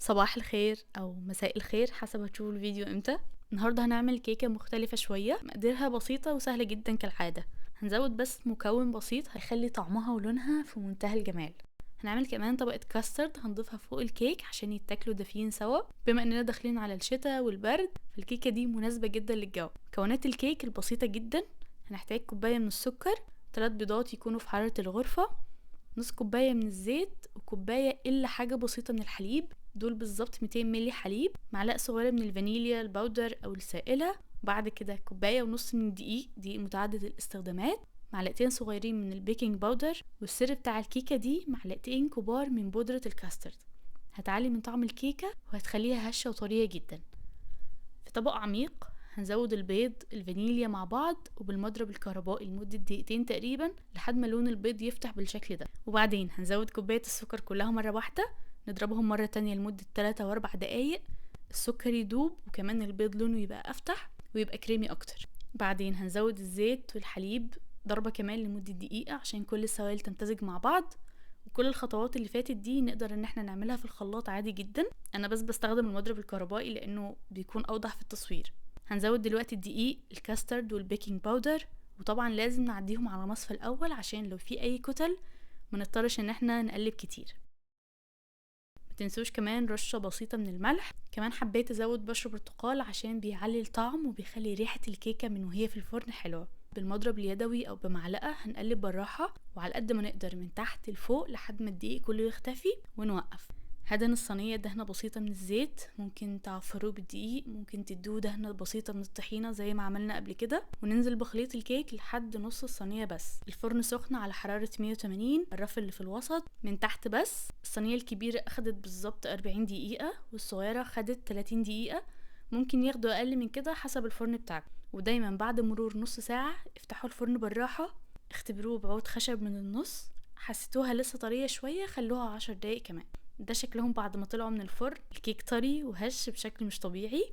صباح الخير او مساء الخير حسب هتشوفوا الفيديو امتى. النهارده هنعمل كيكه مختلفه شويه، مقاديرها بسيطه وسهله جدا كالعاده. هنزود بس مكون بسيط هيخلي طعمها ولونها في منتهى الجمال. هنعمل كمان طبقه كاسترد هنضيفها فوق الكيك عشان يتاكلوا دافيين سوا. بما اننا داخلين على الشتاء والبرد فالكيكه دي مناسبه جدا للجو. مكونات الكيك البسيطه جدا: هنحتاج كوبايه من السكر، 3 بيضات يكونوا في حراره الغرفه، نص كوبايه من الزيت، وكوبايه الا حاجه بسيطه من الحليب، دول بالظبط 200 ملي حليب، معلقه صغيره من الفانيليا الباودر او السائله، وبعد كده كوبايه ونص من الدقيق، دقيق متعدد الاستخدامات، معلقتين صغيرين من البيكنج باودر، والسر بتاع الكيكه دي معلقتين كبار من بودره الكاسترد. هتعلي من طعم الكيكه وهتخليها هشه وطريه جدا. في طبق عميق هنزود البيض الفانيليا مع بعض وبالمضرب الكهربائي لمدة دقيقتين تقريبا لحد ما لون البيض يفتح بالشكل ده، وبعدين هنزود كوباية السكر كلها مرة واحدة، نضربهم مرة تانية لمدة 3 و4 دقايق، السكر يدوب وكمان البيض لونه يبقى أفتح ويبقى كريمي أكتر. بعدين هنزود الزيت والحليب ضربة كمان لمدة دقيقة عشان كل السوائل تمتزج مع بعض. وكل الخطوات اللي فاتت دي نقدر ان احنا نعملها في الخلاط عادي جدا، انا بس بستخدم المضرب الكهربائي لانه بيكون اوضح في التصوير. هنزود دلوقتي الدقيق، الكاسترد والبيكنج باودر، وطبعا لازم نعديهم على مصفى الاول عشان لو في اي كتل منضطرش ان احنا نقلب كتير. متنسوش كمان رشة بسيطة من الملح. كمان حبيت ازود بشر برتقال عشان بيعلي الطعم وبيخلي ريحة الكيكة من وهي في الفرن حلوة. بالمضرب اليدوي او بمعلقة هنقلب بالراحة وعلى قد ما نقدر من تحت لفوق لحد ما الدقيق كله يختفي ونوقف. هدن الصينية دهنة بسيطة من الزيت، ممكن تعفروه بالدقيق، ممكن تدوه دهنة بسيطة من الطحينة زي ما عملنا قبل كده، وننزل بخليط الكيك لحد نص الصينية بس. الفرن سخن على حرارة 180، الرف اللي في الوسط من تحت بس. الصينية الكبيرة اخدت بالظبط 40 دقيقة والصغيرة خدت 30 دقيقة، ممكن ياخدوا اقل من كده حسب الفرن بتاعكم. ودايما بعد مرور نص ساعة افتحوا الفرن بالراحة، اختبروه بعود خشب من النص، حسيتوها لسه طرية شوية خلوها 10 دقايق كمان. ده شكلهم بعد ما طلعوا من الفرن، الكيك طري وهش بشكل مش طبيعي.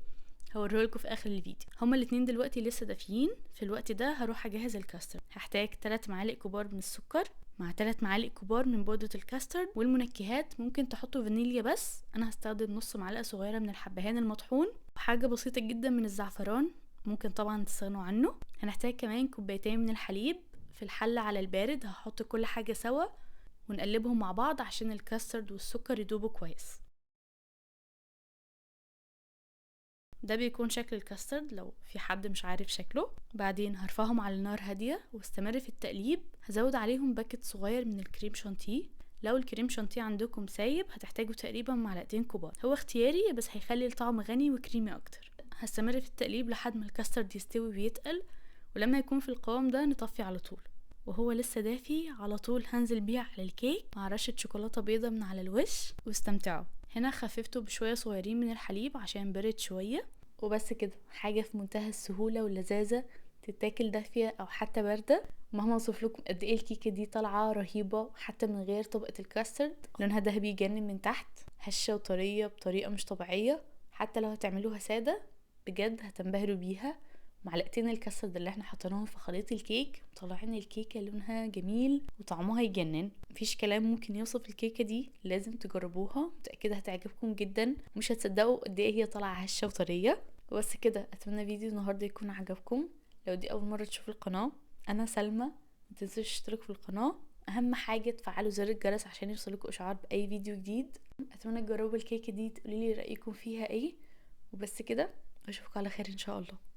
هوريهولكوا في اخر الفيديو. هما الاتنين دلوقتي لسه دافيين. في الوقت ده هروح اجهز الكاسترد. هحتاج 3 معالق كبار من السكر مع 3 معالق كبار من بودرة الكاسترد، والمنكهات ممكن تحطوا فانيليا بس انا هستخدم نص معلقة صغيرة من الحبهان المطحون وحاجة بسيطة جدا من الزعفران، ممكن طبعا تستغنوا عنه. هنحتاج كمان كوبايتين من الحليب. في الحلة على البارد هحط كل حاجة سوا ونقلبهم مع بعض عشان الكاسترد والسكر يدوبوا كويس. ده بيكون شكل الكاسترد لو في حد مش عارف شكله. بعدين هرفعهم على نار هادية واستمر في التقليب. هزود عليهم باكت صغير من الكريم شانتيه. لو الكريم شانتيه عندكم سايب هتحتاجوا تقريبا معلقتين كبار، هو اختياري بس هيخلي الطعم غني وكريمي اكتر. هستمر في التقليب لحد ما الكاسترد يستوي ويتقل، ولما يكون في القوام ده نطفي على طول. وهو لسه دافي على طول هنزل بيه على الكيك مع رشة شوكولاتة بيضة من على الوش واستمتعوا. هنا خففته بشوية صغيرين من الحليب عشان برد شوية. وبس كده، حاجة في منتهى السهولة واللذاذة، تتاكل دافية او حتى باردة. مهما اوصف لكم قد ايه الكيكة دي طالعة رهيبة حتى من غير طبقة الكاسترد. لونها ذهبي يجنن من تحت، هشة وطرية بطريقة مش طبيعية. حتى لو هتعملوها سادة بجد هتنبهروا بيها. معلقتين الكاسترد اللي احنا حطيناهم في خليط الكيك مطلعين الكيكه لونها جميل وطعمها يجنن. مفيش كلام ممكن يوصف الكيكه دي، لازم تجربوها، متاكده هتعجبكم جدا، مش هتصدقوا قد ايه هي طالعه هشه وطريه. وبس كده، اتمنى فيديو النهارده يكون عجبكم. لو دي اول مره تشوفوا القناه، انا سلمى، متنسوش تشتركوا في القناه، اهم حاجه تفعلوا زر الجرس عشان يوصلكوا اشعار باي فيديو جديد. اتمنى تجربوا الكيكه دي، تقولي لي رايكم فيها ايه. وبس كده، اشوفكم على خير ان شاء الله.